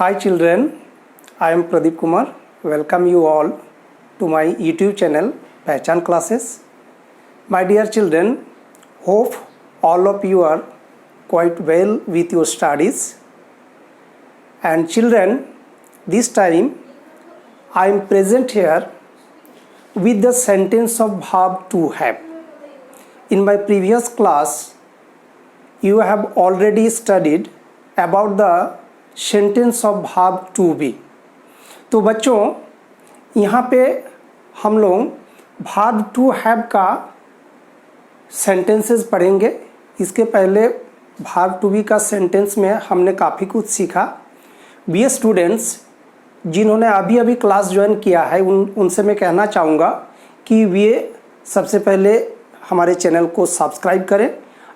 Hi children, I am Pradeep Kumar. Welcome you all to my YouTube channel Pehchan Classes. My dear children, hope all of you are quite well with your studies. And children, this time I am present here with the sentence of verb to have. In my previous class, you have already studied about the sentence of verb to be. तो बच्चों यहाँ पे हम लोग verb to have का sentences पढ़ेंगे। इसके पहले वर्ब टू बी का सेंटेंस में हमने काफ़ी कुछ सीखा। बी स्टूडेंट्स जिन्होंने अभी अभी क्लास ज्वाइन किया है उनसे मैं कहना चाहूँगा कि वे सबसे पहले हमारे चैनल को सब्सक्राइब करें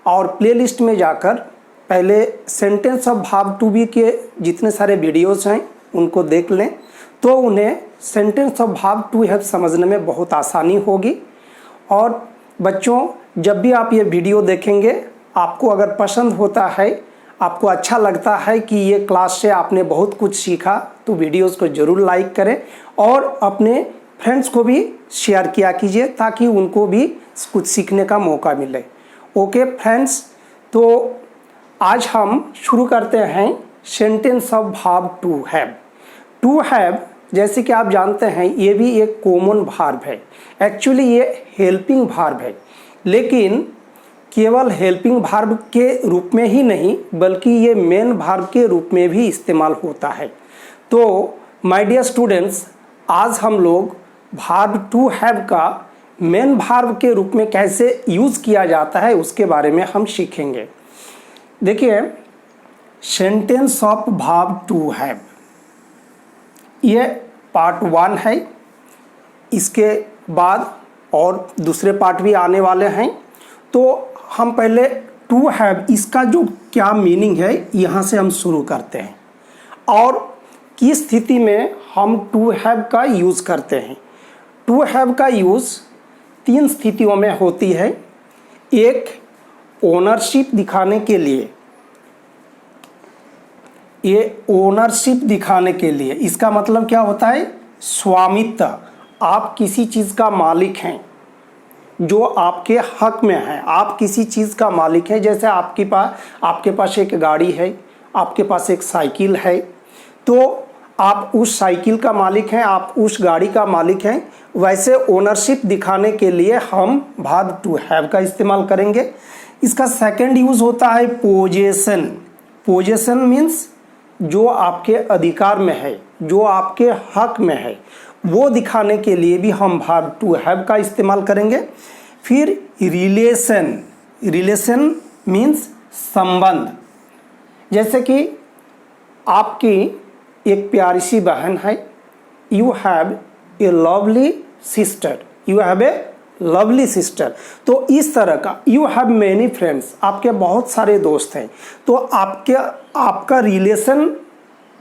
और प्लेलिस्ट में जाकर पहले sentence of verb to be के जितने सारे वीडियोस हैं उनको देख लें, तो उन्हें sentence of verb to have समझने में बहुत आसानी होगी। और बच्चों जब भी आप ये वीडियो देखेंगे, आपको अगर पसंद होता है, आपको अच्छा लगता है कि ये क्लास से आपने बहुत कुछ सीखा, तो वीडियोस को ज़रूर लाइक करें और अपने फ्रेंड्स को भी शेयर किया कीजिए ताकि उनको भी कुछ सीखने का मौका मिले। ओके फ्रेंड्स, तो आज हम शुरू करते हैं sentence of verb to have. To have जैसे कि आप जानते हैं ये भी एक कॉमन वर्ब है। एक्चुअली ये हेल्पिंग वर्ब है, लेकिन केवल हेल्पिंग वर्ब के रूप में ही नहीं बल्कि ये मेन वर्ब के रूप में भी इस्तेमाल होता है। तो माय डियर स्टूडेंट्स, आज हम लोग वर्ब टू हैव का मेन वर्ब के रूप में कैसे यूज़ किया जाता है उसके बारे में हम सीखेंगे। देखिए, sentence of verb to have ये पार्ट 1 है। इसके बाद और दूसरे पार्ट भी आने वाले हैं। तो हम पहले टू हैव इसका जो क्या मीनिंग है यहाँ से हम शुरू करते हैं और किस स्थिति में हम टू हैव का यूज़ करते हैं। टू हैव का यूज़ 3 स्थितियों में होती है। एक, ओनरशिप दिखाने के लिए, ये ओनरशिप दिखाने के लिए, इसका मतलब क्या होता है? स्वामित्व। आप किसी चीज़ का मालिक हैं जो आपके हक में है। आप किसी चीज़ का मालिक हैं, जैसे आपके पास एक गाड़ी है, आपके पास एक साइकिल है, तो आप उस साइकिल का मालिक हैं, आप उस गाड़ी का मालिक हैं। वैसे ओनरशिप दिखाने के लिए हम वर्ब टू हैव का इस्तेमाल करेंगे। इसका सेकंड यूज़ होता है पोजेशन। पोजेशन मीन्स जो आपके अधिकार में है, जो आपके हक में है, वो दिखाने के लिए भी हम वर्ब टू हैव का इस्तेमाल करेंगे। फिर रिलेशन। रिलेशन मीन्स संबंध। जैसे कि आपकी एक प्यारी सी बहन है, you have a lovely sister, you have a lovely sister. तो इस तरह का यू हैव मैनी फ्रेंड्स, आपके बहुत सारे दोस्त हैं। तो आपका रिलेशन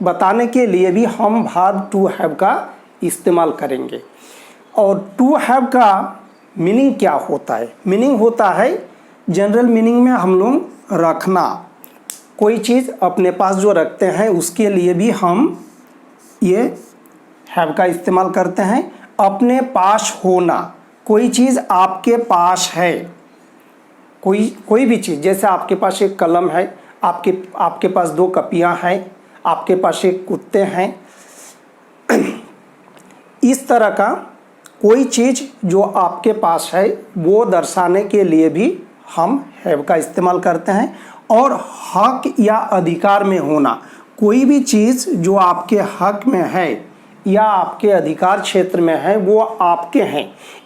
बताने के लिए भी हम वर्ब टू हैव का इस्तेमाल करेंगे। और टू हैव का मीनिंग क्या होता है? मीनिंग होता है, जनरल मीनिंग में हम लोग रखना, कोई चीज़ अपने पास जो रखते हैं उसके लिए भी हम ये हैव का इस्तेमाल करते हैं। अपने पास होना, कोई चीज़ आपके पास है, कोई भी चीज़, जैसे आपके पास एक कलम है, आपके पास 2 कपियाँ हैं, आपके पास एक कुत्ते हैं। इस तरह का कोई चीज़ जो आपके पास है वो दर्शाने के लिए भी हम हैव का इस्तेमाल करते हैं। और हक या अधिकार में होना, कोई भी चीज़ जो आपके हक में है या आपके अधिकार क्षेत्र में है वो आपके हैं,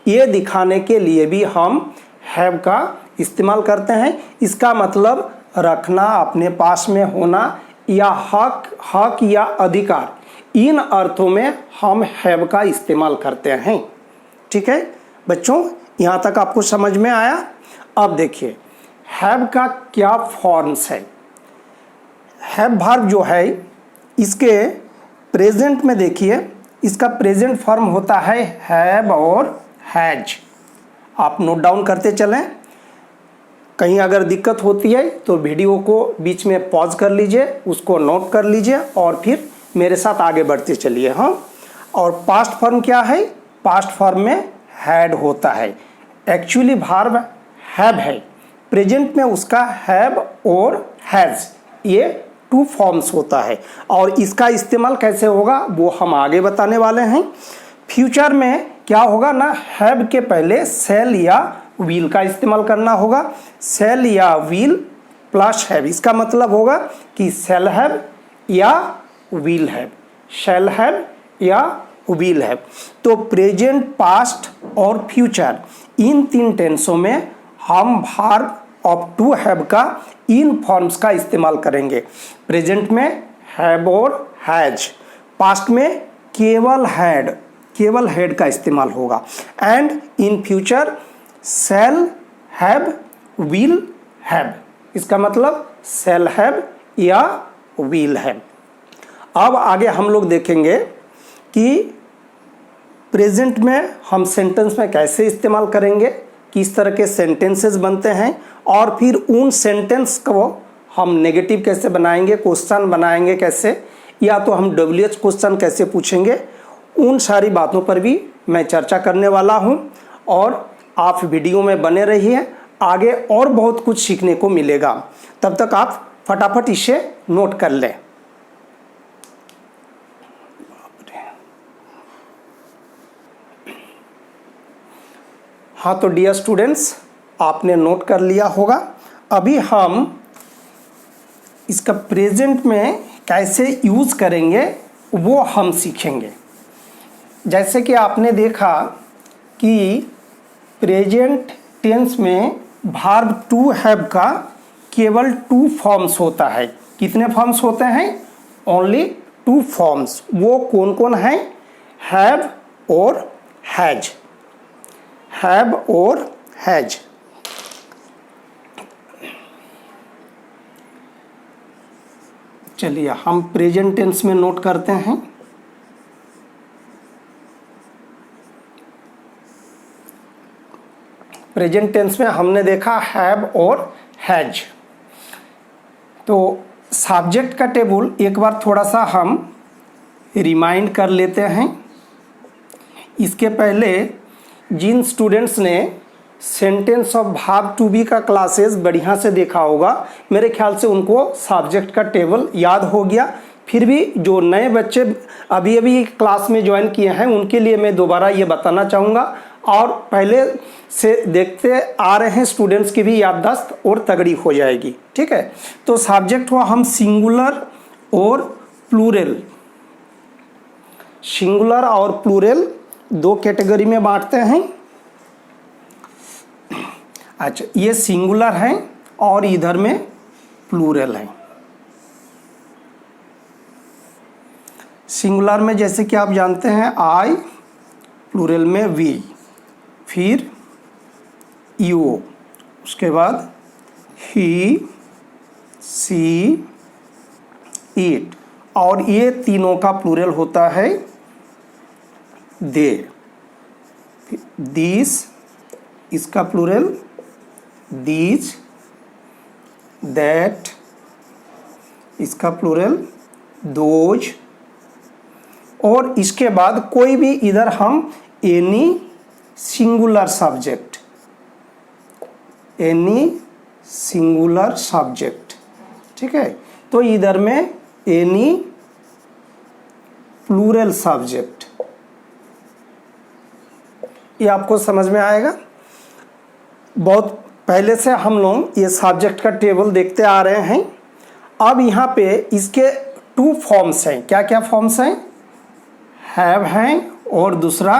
ये दिखाने के लिए भी हम हैव का इस्तेमाल करते हैं। इसका मतलब रखना, अपने पास में होना या हक या अधिकार, इन अर्थों में हम हैव का इस्तेमाल करते हैं। ठीक है बच्चों, यहाँ तक आपको समझ में आया? अब देखिए हैव का क्या फॉर्म्स है। हैव वर्ब जो है इसके प्रेजेंट में देखिए, इसका प्रेजेंट फॉर्म होता है हैव और हैज। आप नोट डाउन करते चलें, कहीं अगर दिक्कत होती है तो वीडियो को बीच में पॉज कर लीजिए, उसको नोट कर लीजिए और फिर मेरे साथ आगे बढ़ते चलिए। हाँ, और पास्ट फॉर्म क्या है? पास्ट फॉर्म में हैड होता है। एक्चुअली वर्ब हैव है, प्रेजेंट में उसका हैव और हैज़, ये टू फॉर्म्स होता है। और इसका इस्तेमाल कैसे होगा वो हम आगे बताने वाले हैं। फ्यूचर में क्या होगा ना, हैव के पहले शैल या विल का इस्तेमाल करना होगा। शैल या विल प्लस हैव, इसका मतलब होगा कि शैल हैव या विल हैव, शैल हैव या विल हैव। तो प्रेजेंट, पास्ट और फ्यूचर, इन तीन टेंसों में हम वर्ब ऑफ टू हैव का इन फॉर्म्स का इस्तेमाल करेंगे। प्रेजेंट में हैव और हैज, पास्ट में केवल हैड का इस्तेमाल होगा, and in future shall have, will have, इसका मतलब शैल हैव या विल हैव। अब आगे हम लोग देखेंगे कि प्रेजेंट में हम सेंटेंस में कैसे इस्तेमाल करेंगे, किस तरह के सेंटेंसेस बनते हैं, और फिर उन सेंटेंस को हम नेगेटिव कैसे बनाएंगे, क्वेश्चन बनाएंगे कैसे, या तो हम WH क्वेश्चन कैसे पूछेंगे। उन सारी बातों पर भी मैं चर्चा करने वाला हूं, और आप वीडियो में बने रहिए, आगे और बहुत कुछ सीखने को मिलेगा। तब तक आप फटाफट इसे नोट कर लें। हाँ, तो डियर स्टूडेंट्स, आपने नोट कर लिया होगा। अभी हम इसका प्रेजेंट में कैसे यूज़ करेंगे वो हम सीखेंगे। जैसे कि आपने देखा कि प्रेजेंट टेंस में वर्ब टू हैव का केवल टू फॉर्म्स होता है। कितने फॉर्म्स होते हैं? Only two forms. वो कौन कौन हैं? हैव और हैज, हैव और हैज। चलिए हम प्रेजेंट टेंस में नोट करते हैं। प्रेजेंट टेंस में हमने देखा हैव और हैज। तो सब्जेक्ट का टेबल एक बार थोड़ा सा हम रिमाइंड कर लेते हैं। इसके पहले जिन स्टूडेंट्स ने sentence of verb to be का क्लासेस बढ़िया से देखा होगा, मेरे ख्याल से उनको सब्जेक्ट का टेबल याद हो गया। फिर भी जो नए बच्चे अभी अभी क्लास में ज्वाइन किए हैं उनके लिए मैं दोबारा ये बताना चाहूँगा, और पहले से देखते आ रहे हैं स्टूडेंट्स की भी याददाश्त और तगड़ी हो जाएगी। ठीक है, तो सब्जेक्ट को हम सिंगुलर और प्लूरल, सिंगुलर और प्लूरल दो कैटेगरी में बांटते हैं। अच्छा, ये सिंगुलर है और इधर में प्लूरल है। सिंगुलर में जैसे कि आप जानते हैं आई, प्लूरल में वी, फिर यू, उसके बाद ही, सी, इट, और ये तीनों का प्लूरल होता है दे। दिस, इसका प्लूरल दीज, दैट, इसका प्लूरल दोज, और इसके बाद कोई भी इधर हम any singular subject, any singular subject. ठीक है, तो इधर में एनी प्लूरल सब्जेक्ट, ये आपको समझ में आएगा। बहुत पहले से हम लोग ये सब्जेक्ट का टेबल देखते आ रहे हैं। अब यहाँ पे इसके टू फॉर्म्स हैं। क्या क्या फॉर्म्स हैं? हैव हैं और दूसरा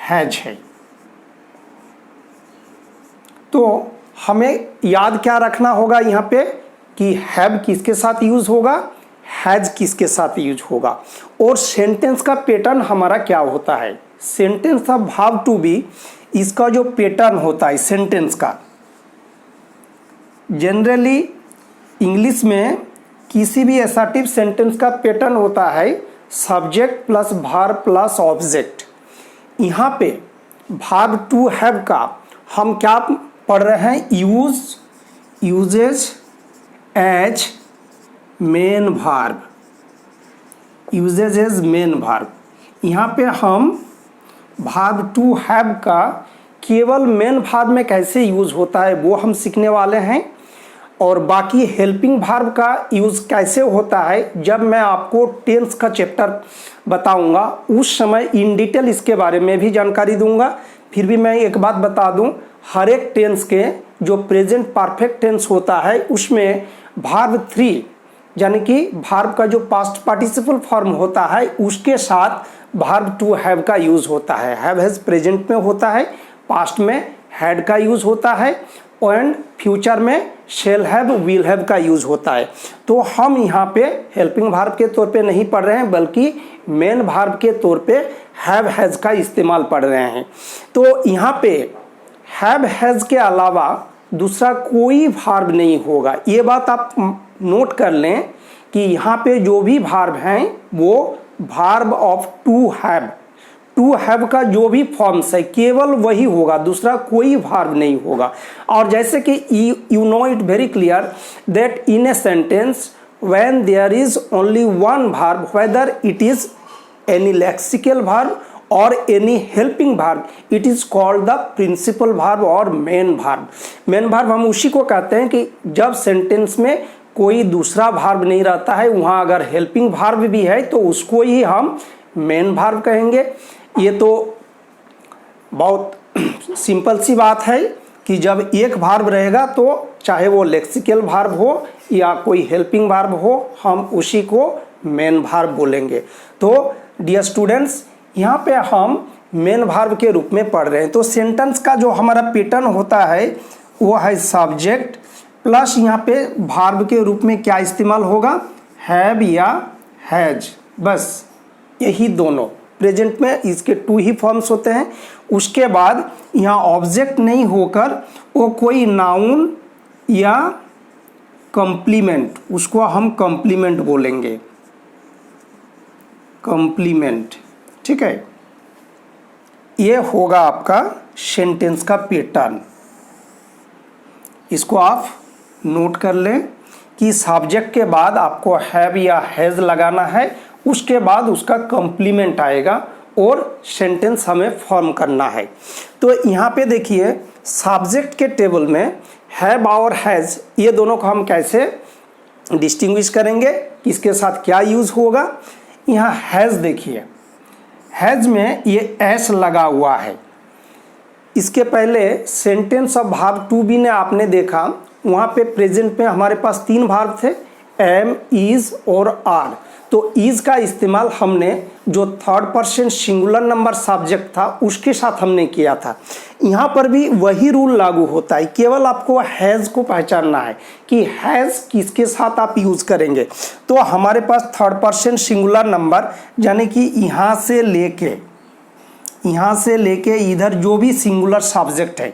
हैज है। तो हमें याद क्या रखना होगा यहाँ पे कि हैव किसके साथ यूज होगा, हैज किसके साथ यूज होगा, और सेंटेंस का पैटर्न हमारा क्या होता है। Sentence of verb to be, इसका जो पैटर्न होता है सेंटेंस का, जनरली इंग्लिश में किसी भी असर्टिव सेंटेंस का पैटर्न होता है subject plus verb plus object. यहाँ पे वर्ब टू हैव का हम क्या पढ़ रहे हैं? Use, uses as main verb, uses as main verb. यहाँ पे हम वर्ब टू हैव का केवल मेन वर्ब में कैसे यूज होता है वो हम सीखने वाले हैं, और बाकी हेल्पिंग वर्ब का यूज़ कैसे होता है जब मैं आपको टेंस का चैप्टर बताऊंगा उस समय इन डिटेल इसके बारे में भी जानकारी दूंगा। फिर भी मैं एक बात बता दूं, हर एक टेंस के जो प्रेजेंट परफेक्ट टेंस होता है उसमें वर्ब थ्री यानी कि वर्ब का जो पास्ट पार्टिसिपल फॉर्म होता है उसके साथ वर्ब टू हैव का यूज़ होता है। हैव हैज़ प्रेजेंट में होता है, पास्ट में हैड का यूज़ होता है एंड फ्यूचर में शेल हैव विल हैव का यूज़ होता है। तो हम यहाँ पे हेल्पिंग वर्ब के तौर पे नहीं पढ़ रहे हैं बल्कि मेन वर्ब के तौर पे हैव हैज़ का इस्तेमाल पढ़ रहे हैं। तो यहाँ पे हैव हैज़ के अलावा दूसरा कोई वर्ब नहीं होगा। ये बात आप नोट कर लें कि यहाँ पे जो भी वर्ब हैं वो वर्ब ऑफ टू हैव का जो भी फॉर्म्स है केवल वही होगा, दूसरा कोई वर्ब नहीं होगा। और जैसे कि you know it very clear that in a sentence when there is only one verb whether it is any lexical verb और any helping verb it is called the principal verb और main verb. Main verb हम उसी को कहते हैं कि जब sentence में कोई दूसरा वर्ब नहीं रहता है, वहाँ अगर हेल्पिंग वर्ब भी है तो उसको ही हम मेन वर्ब कहेंगे। ये तो बहुत सिंपल सी बात है कि जब एक वर्ब रहेगा तो चाहे वो लेक्सिकल वर्ब हो या कोई हेल्पिंग वर्ब हो हम उसी को मेन वर्ब बोलेंगे। तो डियर स्टूडेंट्स यहाँ पे हम मेन वर्ब के रूप में पढ़ रहे हैं। तो सेंटेंस का जो हमारा पैटर्न होता है वो है सब्जेक्ट प्लस यहाँ पे वर्ब के रूप में क्या इस्तेमाल होगा, हैव या हैज, बस यही दोनों प्रेजेंट में इसके टू ही फॉर्म्स होते हैं। उसके बाद यहाँ ऑब्जेक्ट नहीं होकर वो कोई नाउन या कॉम्प्लीमेंट, उसको हम कॉम्प्लीमेंट बोलेंगे, कॉम्प्लीमेंट, ठीक है। ये होगा आपका सेंटेंस का पैटर्न। इसको आप नोट कर लें कि सब्जेक्ट के बाद आपको हैव या हैज लगाना है, उसके बाद उसका कॉम्प्लीमेंट आएगा और सेंटेंस हमें फॉर्म करना है। तो यहाँ पे देखिए सब्जेक्ट के टेबल में हैव और हैज ये दोनों को हम कैसे डिस्टिंग्विश करेंगे, किसके साथ क्या यूज़ होगा। यहाँ हैज देखिए, हैज में ये एस लगा हुआ है। इसके पहले sentence of verb to be ने आपने देखा, वहाँ पे प्रेजेंट में हमारे पास तीन वर्ब थे, एम, इज और आर। तो इज का इस्तेमाल हमने जो third person singular number subject था उसके साथ हमने किया था। यहाँ पर भी वही रूल लागू होता है, केवल आपको हैज़ को पहचानना है कि हैज़ किसके साथ आप यूज़ करेंगे। तो हमारे पास थर्ड पर्सन सिंगुलर नंबर यानी कि यहाँ से लेके इधर जो भी सिंगुलर सब्जेक्ट है,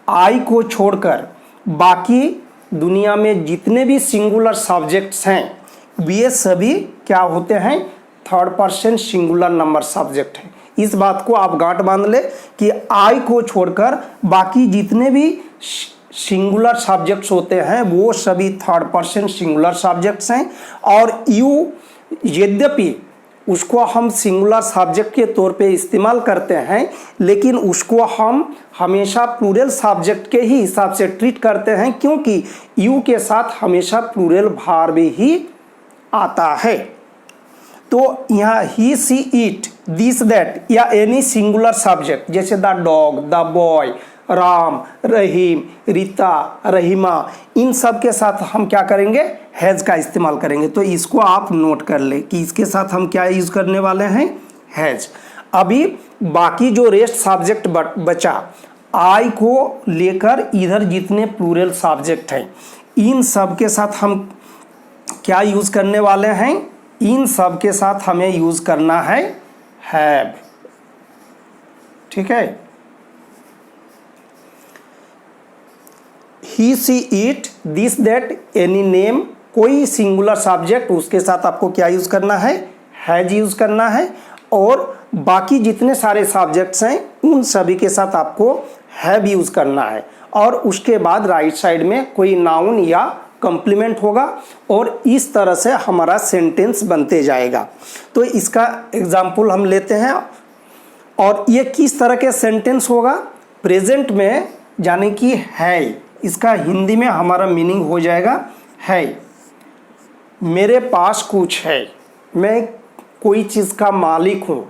आई को छोड़कर बाकी दुनिया में जितने भी सिंगुलर सब्जेक्ट्स हैं ये सभी क्या होते हैं, third person singular number subject है। इस बात को आप गांठ बांध ले कि आई को छोड़कर बाकी जितने भी सिंगुलर सब्जेक्ट्स होते हैं वो सभी थर्ड पर्सन सिंगुलर सब्जेक्ट्स हैं। और यू यद्यपि उसको हम सिंगुलर सब्जेक्ट के तौर पे इस्तेमाल करते हैं लेकिन उसको हम हमेशा प्लूरल सब्जेक्ट के ही हिसाब से ट्रीट करते हैं, क्योंकि यू के साथ हमेशा प्लूरल वर्ब ही आता है। तो यहाँ he, she, it, this, that या एनी सिंगुलर सब्जेक्ट जैसे the dog, the boy, Ram, Rahim, Rita, Rahima, इन सब के साथ हम क्या करेंगे, हैज़ का इस्तेमाल करेंगे। तो इसको आप नोट कर ले कि इसके साथ हम क्या यूज़ करने वाले हैं, हैज़। अभी बाकी जो रेस्ट सब्जेक्ट बचा, आई को लेकर इधर जितने प्लूरल सब्जेक्ट हैं इन सब के साथ हम क्या यूज़ करने वाले हैं, इन सब के साथ हमें यूज़ करना है हैव, ठीक है। He, she, it, this, that, any name, कोई सिंगुलर सब्जेक्ट उसके साथ आपको क्या यूज़ करना है, हैज यूज़ करना है। और बाकी जितने सारे सब्जेक्ट्स हैं उन सभी के साथ आपको हैव यूज़ करना है। और उसके बाद राइट साइड में कोई नाउन या कॉम्प्लीमेंट होगा और इस तरह से हमारा सेंटेंस बनते जाएगा। तो इसका एग्जाम्पल हम लेते हैं। और ये किस तरह के सेंटेंस होगा? प्रेजेंट में, यानी कि है, इसका हिंदी में हमारा मीनिंग हो जाएगा है। मेरे पास कुछ है, मैं कोई चीज़ का मालिक हूँ,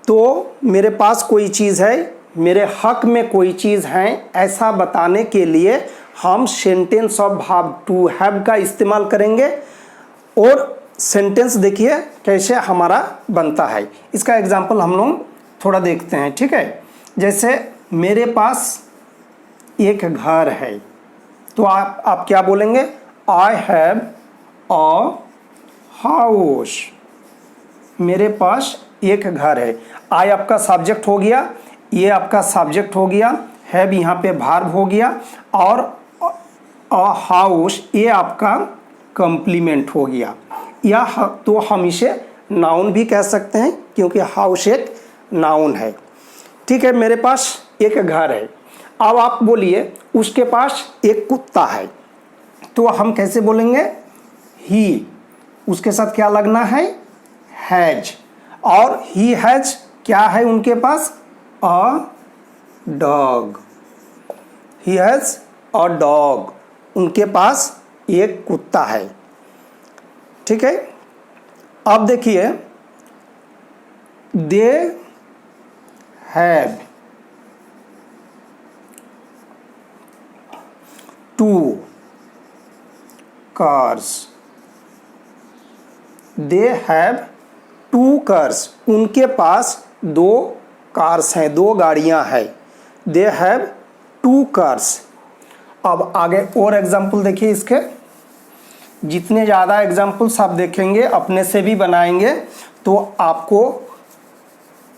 तो मेरे पास कोई चीज़ है, मेरे हक में कोई चीज़ है, ऐसा बताने के लिए हम sentence of verb to have का इस्तेमाल करेंगे। और सेंटेंस देखिए कैसे हमारा बनता है। इसका एग्जाम्पल हम लोग थोड़ा देखते हैं, ठीक है। जैसे मेरे पास एक घर है, तो आप क्या बोलेंगे? I have a house. मेरे पास एक घर है। आई आपका सब्जेक्ट हो गया, ये आपका सब्जेक्ट हो गया, हैव यहाँ पे वर्ब हो गया, और अ हाउस ये आपका कॉम्प्लीमेंट हो गया। या तो हम इसे नाउन भी कह सकते हैं, क्योंकि हाउस एक नाउन है। ठीक है, मेरे पास एक घर है। अब आप बोलिए उसके पास एक कुत्ता है, तो हम कैसे बोलेंगे? ही, उसके साथ क्या लगना है? हैज। और ही हैज क्या है उनके पास? A dog. He has a dog, उनके पास एक कुत्ता है। ठीक है, अब देखिए they have two cars. They have two cars, उनके पास दो कार्स हैं, दो गाड़ियां हैं। They have two cars. अब आगे और एग्जाम्पल देखिए इसके। जितने ज़्यादा एग्जाम्पल्स आप देखेंगे, अपने से भी बनाएंगे, तो आपको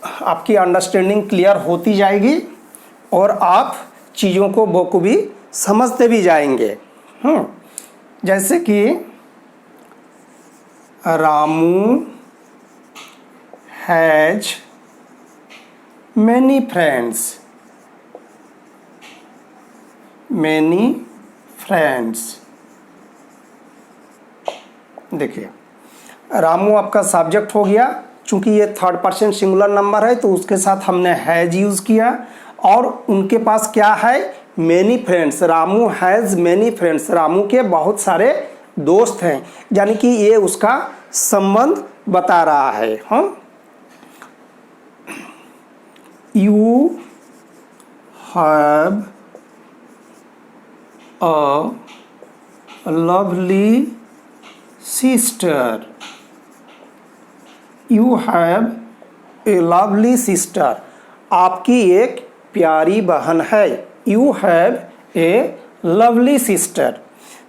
आपकी अंडरस्टैंडिंग क्लियर होती जाएगी और आप चीज़ों को बखूबी समझते भी जाएंगे। जैसे कि Ramu has many friends. Many friends, देखिए रामू आपका सब्जेक्ट हो गया, चूंकि ये थर्ड पर्सन सिंगुलर नंबर है तो उसके साथ हमने हैज यूज़ किया। और उनके पास क्या है? Many friends. Ramu has many friends, Ramu के बहुत सारे दोस्त हैं, यानी कि ये उसका संबंध बता रहा है। You have a lovely sister. You have a lovely sister, आपकी एक प्यारी बहन है। You have a lovely sister.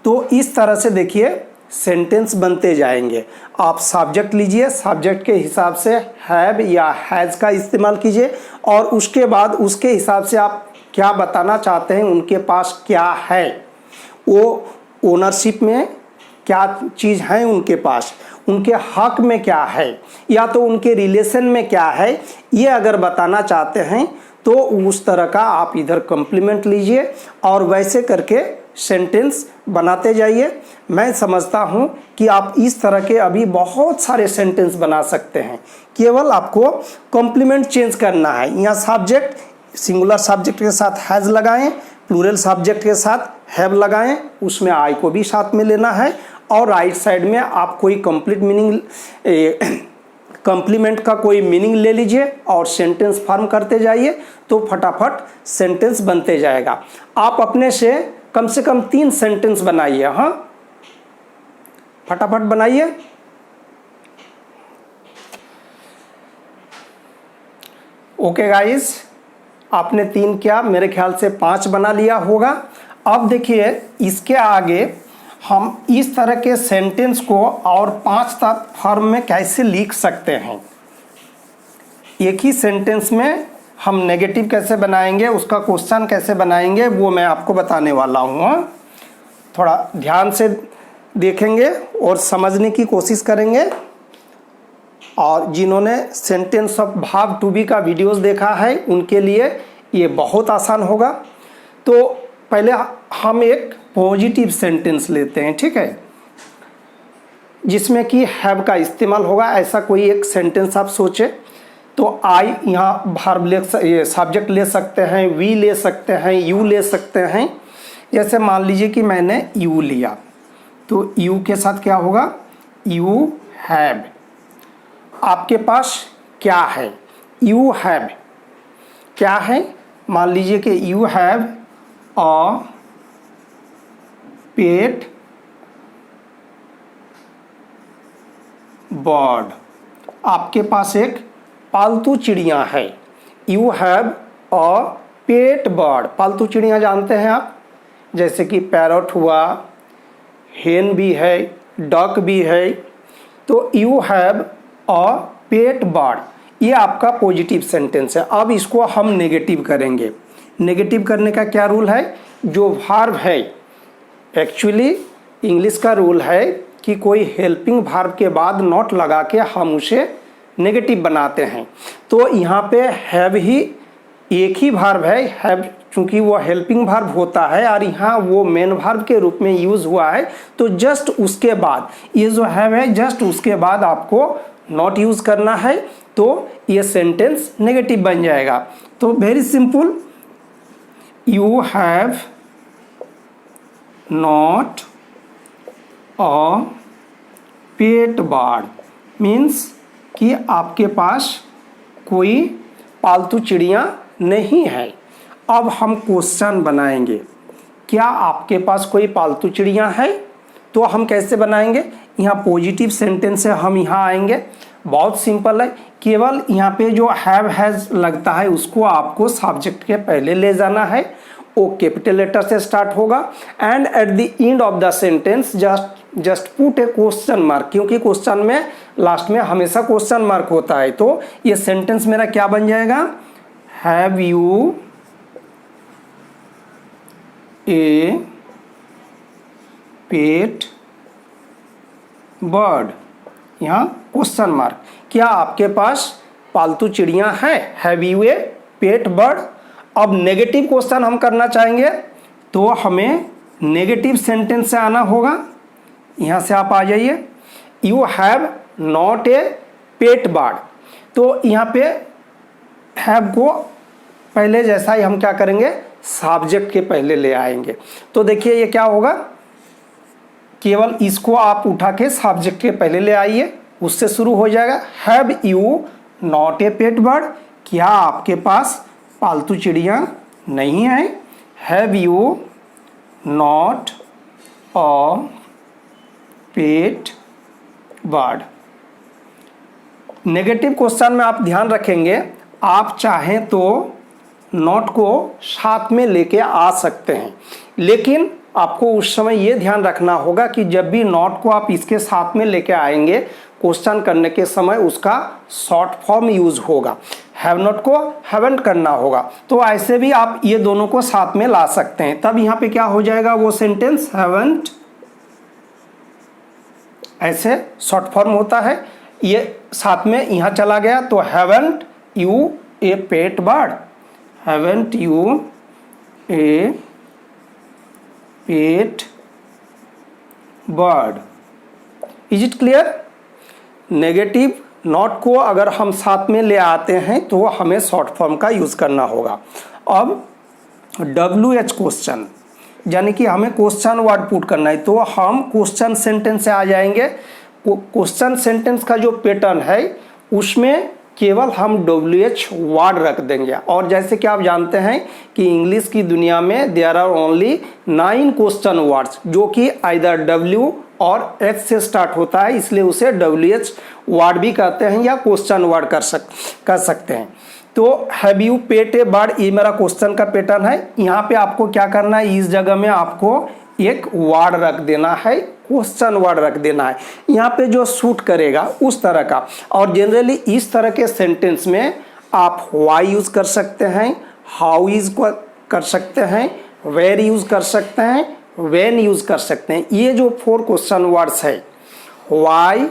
तो इस तरह से देखिए सेंटेंस बनते जाएंगे। आप सब्जेक्ट लीजिए, सब्जेक्ट के हिसाब से हैव या हैज़ का इस्तेमाल कीजिए, और उसके बाद उसके हिसाब से आप क्या बताना चाहते हैं, उनके पास क्या है, वो ओनरशिप में क्या चीज़ है उनके पास, उनके हक में क्या है, या तो उनके रिलेशन में क्या है, ये अगर बताना चाहते हैं तो उस तरह का आप इधर कॉम्प्लीमेंट लीजिए और वैसे करके सेंटेंस बनाते जाइए। मैं समझता हूँ कि आप इस तरह के अभी बहुत सारे सेंटेंस बना सकते हैं, केवल आपको कॉम्प्लीमेंट चेंज करना है। यहाँ सब्जेक्ट सिंगुलर सब्जेक्ट के साथ हैज़ लगाएं, प्लूरल सब्जेक्ट के साथ हैव लगाएं, उसमें आई को भी साथ में लेना है, और राइट साइड में आप कोई कंप्लीट मीनिंग कॉम्प्लीमेंट का कोई मीनिंग ले लीजिए और सेंटेंस फॉर्म करते जाइए, तो फटाफट सेंटेंस बनते जाएगा। आप अपने से कम 3 सेंटेंस बनाइए। फटाफट बनाइए। ओके गाइस, आपने 3 क्या, मेरे ख्याल से 5 बना लिया होगा। अब देखिए इसके आगे हम इस तरह के सेंटेंस को और 5 तक फॉर्म में कैसे लिख सकते हैं। एक ही सेंटेंस में हम नेगेटिव कैसे बनाएंगे, उसका क्वेश्चन कैसे बनाएंगे, वो मैं आपको बताने वाला हूँ। थोड़ा ध्यान से देखेंगे और समझने की कोशिश करेंगे। और जिन्होंने sentence of verb to be का वीडियोस देखा है उनके लिए ये बहुत आसान होगा। तो पहले हम एक पॉजिटिव सेंटेंस लेते हैं, ठीक है, जिसमें कि हैव का इस्तेमाल होगा। ऐसा कोई एक सेंटेंस आप सोचें। तो आई यहाँ वर्ब ये सब्जेक्ट ले सकते हैं, वी ले सकते हैं, यू ले सकते हैं। जैसे मान लीजिए कि मैंने यू लिया, तो यू के साथ क्या होगा, यू हैव। आपके पास क्या है, यू हैव क्या है, मान लीजिए कि you have a pet bird. आपके पास एक पालतू चिड़िया है। You have a pet bird. पालतू चिड़िया जानते हैं आप, जैसे कि पैरट हुआ, हेन भी है, डक भी है। तो you have a pet bird, ये आपका पॉजिटिव सेंटेंस है। अब इसको हम नेगेटिव करेंगे। नेगेटिव करने का क्या रूल है, जो वर्ब है, एक्चुअली इंग्लिश का रूल है कि कोई हेल्पिंग वर्ब के बाद नॉट लगा के हम उसे नेगेटिव बनाते हैं। तो यहाँ पे हैव ही एक ही वर्ब है, हैव चूंकि वो हेल्पिंग वर्ब होता है और यहाँ वो मेन वर्ब के रूप में यूज हुआ है, तो जस्ट उसके बाद ये जो हैव है, जस्ट उसके बाद आपको नॉट यूज करना है, तो ये सेंटेंस नेगेटिव बन जाएगा। तो very simple, you have not a pet bird means कि आपके पास कोई पालतू चिड़िया नहीं है। अब हम क्वेश्चन बनाएंगे, क्या आपके पास कोई पालतू चिड़िया है? तो हम कैसे बनाएंगे, यहाँ पॉजिटिव सेंटेंस से हम यहाँ आएंगे। बहुत सिंपल है, केवल यहाँ पे जो हैव हैज लगता है उसको आपको सब्जेक्ट के पहले ले जाना है। ओ कैपिटल लेटर से स्टार्ट होगा and at the end of the sentence just put A question mark, क्योंकि क्वेश्चन में लास्ट में हमेशा क्वेश्चन मार्क होता है। तो ये सेंटेंस मेरा क्या बन जाएगा, have U A pet bird, यहाँ क्वेश्चन मार्क, क्या आपके पास पालतू चिड़िया है, have U A pet bird. अब नेगेटिव क्वेश्चन हम करना चाहेंगे तो हमें नेगेटिव सेंटेंस से आना होगा। यहाँ से आप आ जाइए, you have not a pet bird. तो यहाँ पे हैव को पहले जैसा ही हम क्या करेंगे, सब्जेक्ट के पहले ले आएंगे। तो देखिए ये क्या होगा, केवल इसको आप उठा के सब्जेक्ट के पहले ले आइए, उससे शुरू हो जाएगा। Have you not a pet bird, क्या आपके पास पालतू चिड़िया नहीं है। Have you not a pet bird. Negative question में आप ध्यान रखेंगे, आप चाहें तो नॉट को साथ में लेके आ सकते हैं, लेकिन आपको उस समय ये ध्यान रखना होगा कि जब भी नॉट को आप इसके साथ में लेके आएंगे क्वेश्चन करने के समय उसका शॉर्ट फॉर्म यूज होगा, हैव नॉट को हैवंट करना होगा। तो ऐसे भी आप ये दोनों को साथ में ला सकते हैं, तब यहाँ पे क्या हो जाएगा वो सेंटेंस, हैवंट, ऐसे शॉर्ट फॉर्म होता है। ये साथ में यहाँ चला गया तो haven't U A pet bird, haven't U A pet bird. Is it clear? Negative not को अगर हम साथ में ले आते हैं तो हमें शॉर्ट फॉर्म का यूज करना होगा। अब WH क्वेश्चन, यानी कि हमें क्वेश्चन वर्ड पुट करना है, तो हम क्वेश्चन सेंटेंस से आ जाएंगे। क्वेश्चन सेंटेंस का जो पैटर्न है उसमें केवल हम WH वर्ड रख देंगे। और जैसे कि आप जानते हैं कि इंग्लिश की दुनिया में there are only 9 question words, जो कि आइदर W और H से स्टार्ट होता है, इसलिए उसे WH वर्ड भी कहते हैं या क्वेश्चन वर्ड कर सकते हैं। तो have you pet A bird, ये मेरा क्वेश्चन का पैटर्न है। यहाँ पे आपको क्या करना है, इस जगह में आपको एक वर्ड रख देना है, क्वेश्चन वर्ड रख देना है, यहाँ पे जो सूट करेगा उस तरह का। और जनरली इस तरह के सेंटेंस में आप वाई यूज कर सकते हैं, हाउ यूज कर सकते हैं, वेर यूज कर सकते हैं, व्हेन यूज कर सकते हैं। ये जो 4 क्वेश्चन वर्ड्स है, why,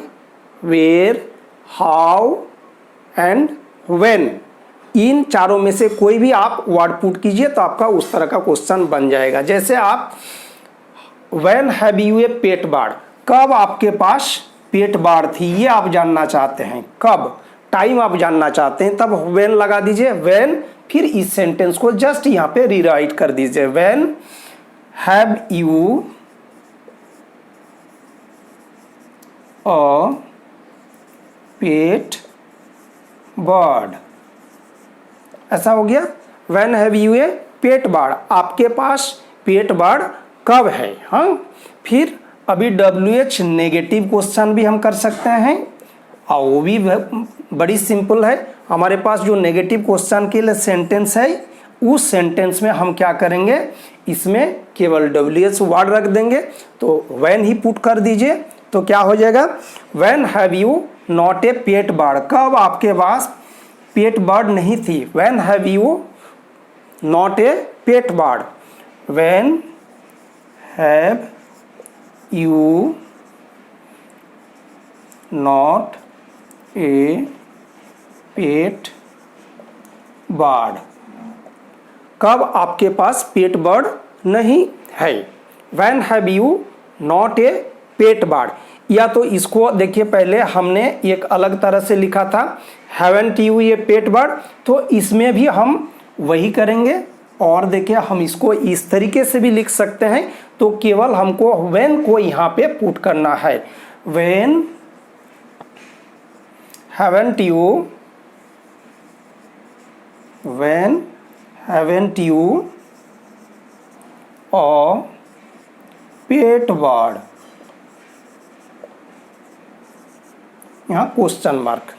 where, how and when, इन चारों में से कोई भी आप वर्ड पुट कीजिए तो आपका उस तरह का क्वेश्चन बन जाएगा। जैसे आप व्हेन हैव यू ए पेट बार, कब आपके पास पेट बार थी, ये आप जानना चाहते हैं, कब, टाइम आप जानना चाहते हैं, तब व्हेन लगा दीजिए, व्हेन, फिर इस सेंटेंस को जस्ट यहाँ पे रीराइट कर दीजिए, when have you a pet bird, ऐसा हो गया। When have U A pet bird, आपके पास पेट बर्ड कब है। हाँ, फिर अभी WH नेगेटिव क्वेश्चन भी हम कर सकते हैं और वो भी बड़ी सिंपल है। हमारे पास जो नेगेटिव क्वेश्चन के लिए सेंटेंस है, उस सेंटेंस में हम क्या करेंगे, इसमें केवल WH वर्ड रख देंगे, तो व्हेन ही पुट कर दीजिए, तो क्या हो जाएगा, when have you not a pet bird, कब आपके पास पेट बर्ड नहीं थी, when have you not a pet bird, when have you not a pet bird, कब आपके पास पेट बर्ड नहीं है, when have you not a pet bird. या तो इसको देखिए, पहले हमने एक अलग तरह से लिखा था, haven't U A pet bird, तो इसमें भी हम वही करेंगे। और देखिए हम इसको इस तरीके से भी लिख सकते हैं, तो केवल हमको व्हेन को यहाँ पे पुट करना है, when haven't you, when haven't you a pet bird, यहाँ क्वेश्चन मार्क।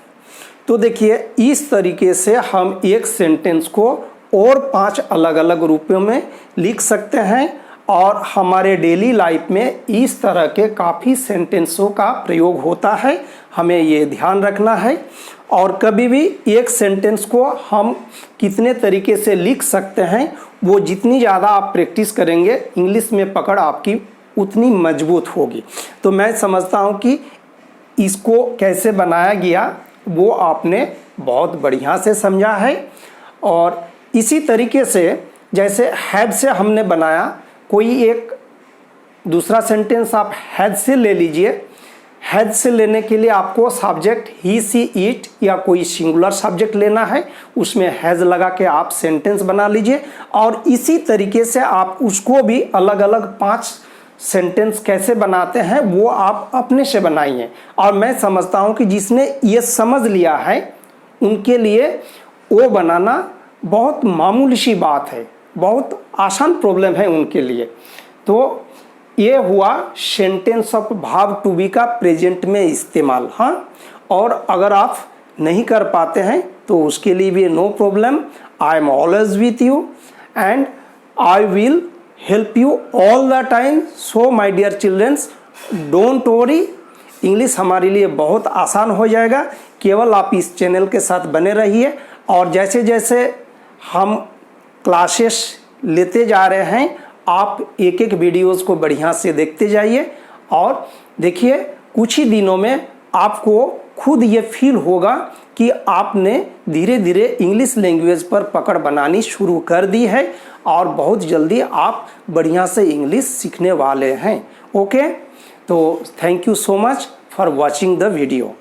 तो देखिए इस तरीके से हम एक सेंटेंस को और 5 अलग अलग रूपों में लिख सकते हैं, और हमारे डेली लाइफ में इस तरह के काफ़ी सेंटेंसों का प्रयोग होता है, हमें ये ध्यान रखना है। और कभी भी एक सेंटेंस को हम कितने तरीके से लिख सकते हैं, वो जितनी ज़्यादा आप प्रैक्टिस करेंगे, इंग्लिश में पकड़ आपकी उतनी मजबूत होगी। तो मैं समझता हूँ कि इसको कैसे बनाया गया वो आपने बहुत बढ़िया से समझा है। और इसी तरीके से जैसे हैड से हमने बनाया, कोई एक दूसरा सेंटेंस आप हैड से ले लीजिए। हैड से लेने के लिए आपको सब्जेक्ट ही, सी, इट या कोई सिंगुलर सब्जेक्ट लेना है, उसमें हैज लगा के आप सेंटेंस बना लीजिए। और इसी तरीके से आप उसको भी अलग अलग 5 सेंटेंस कैसे बनाते हैं वो आप अपने से बनाइए। और मैं समझता हूँ कि जिसने ये समझ लिया है उनके लिए वो बनाना बहुत मामूली सी बात है, बहुत आसान प्रॉब्लम है उनके लिए। तो ये हुआ sentence of verb to be का प्रेजेंट में इस्तेमाल। हाँ, और अगर आप नहीं कर पाते हैं तो उसके लिए भी no problem, I am always with you and I will help you all the time. So my dear childrens, don't worry, English हमारे लिए बहुत आसान हो जाएगा। केवल आप इस चैनल के साथ बने रहिए, और जैसे जैसे हम क्लासेस लेते जा रहे हैं, आप एक एक वीडियोस को बढ़िया से देखते जाइए। और देखिए कुछ ही दिनों में आपको खुद ये फील होगा कि आपने धीरे धीरे इंग्लिश लैंग्वेज पर पकड़ बनानी शुरू कर दी है, और बहुत जल्दी आप बढ़िया से इंग्लिश सीखने वाले हैं। ओके, तो thank you so much for watching the video.